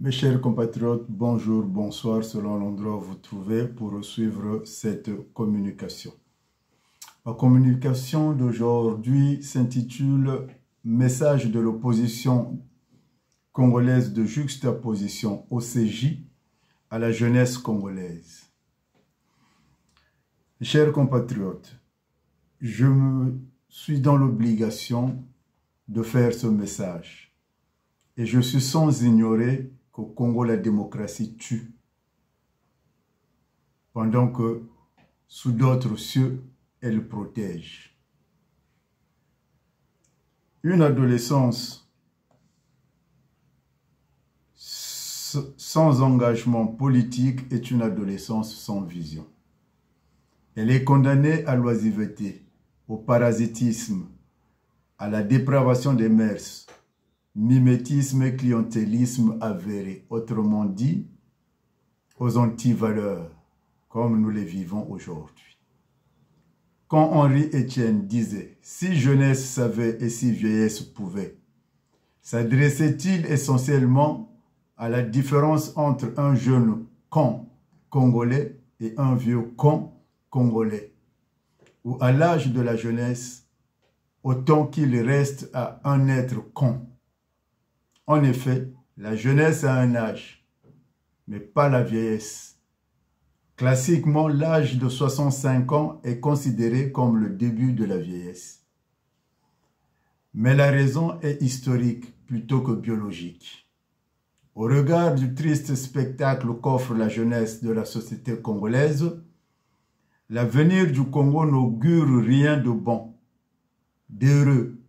Mes chers compatriotes, bonjour, bonsoir, selon l'endroit où vous vous trouvez pour suivre cette communication. Ma communication d'aujourd'hui s'intitule « Message de l'opposition congolaise de juxtaposition OCJ à la jeunesse congolaise ». Chers compatriotes, je me suis dans l'obligation de faire ce message et je suis sans ignorer qu'au Congo, la démocratie tue, pendant que sous d'autres cieux, elle protège. Une adolescence sans engagement politique est une adolescence sans vision. Elle est condamnée à l'oisiveté, au parasitisme, à la dépravation des mœurs, mimétisme et clientélisme avéré, autrement dit, aux antivaleurs, comme nous les vivons aujourd'hui. Quand Henri Etienne disait « Si jeunesse savait et si vieillesse pouvait », s'adressait-il essentiellement à la différence entre un jeune con congolais et un vieux con congolais, ou à l'âge de la jeunesse, autant qu'il reste à un être con. En effet, la jeunesse a un âge, mais pas la vieillesse. Classiquement, l'âge de 65 ans est considéré comme le début de la vieillesse. Mais la raison est historique plutôt que biologique. Au regard du triste spectacle qu'offre la jeunesse de la société congolaise, l'avenir du Congo n'augure rien de bon, d'heureux,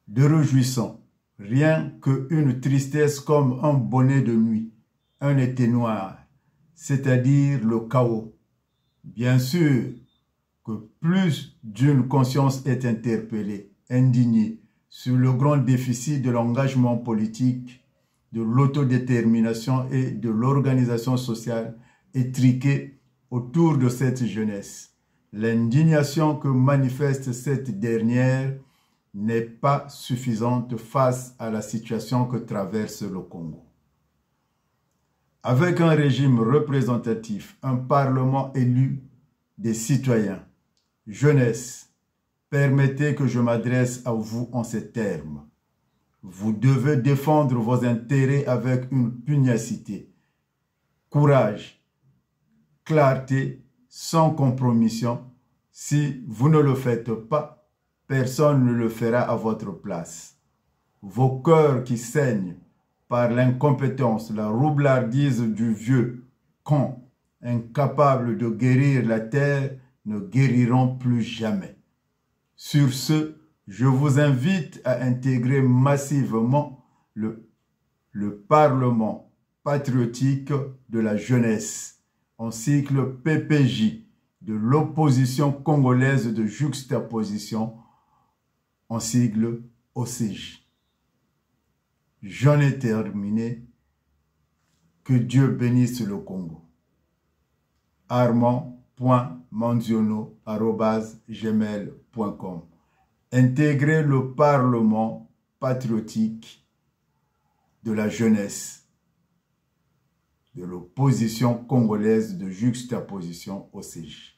de réjouissant. Rien qu'une tristesse comme un bonnet de nuit, un été noir, c'est-à-dire le chaos. Bien sûr que plus d'une conscience est interpellée, indignée, sur le grand déficit de l'engagement politique, de l'autodétermination et de l'organisation sociale étriquée autour de cette jeunesse. L'indignation que manifeste cette dernière n'est pas suffisante face à la situation que traverse le Congo. Avec un régime représentatif, un parlement élu des citoyens, jeunesse, permettez que je m'adresse à vous en ces termes. Vous devez défendre vos intérêts avec une pugnacité, courage, clarté, sans compromission. Si vous ne le faites pas, personne ne le fera à votre place. Vos cœurs qui saignent par l'incompétence, la roublardise du vieux con, incapable de guérir la terre, ne guériront plus jamais. Sur ce, je vous invite à intégrer massivement le Parlement patriotique de la jeunesse, en cycle PPJ, de l'opposition congolaise de juxtaposition, en sigle OCJ. J'en ai terminé. Que Dieu bénisse le Congo. armand.manziono@gmail.com. Intégrer le Parlement patriotique de la jeunesse, de l'opposition congolaise de juxtaposition OCJ.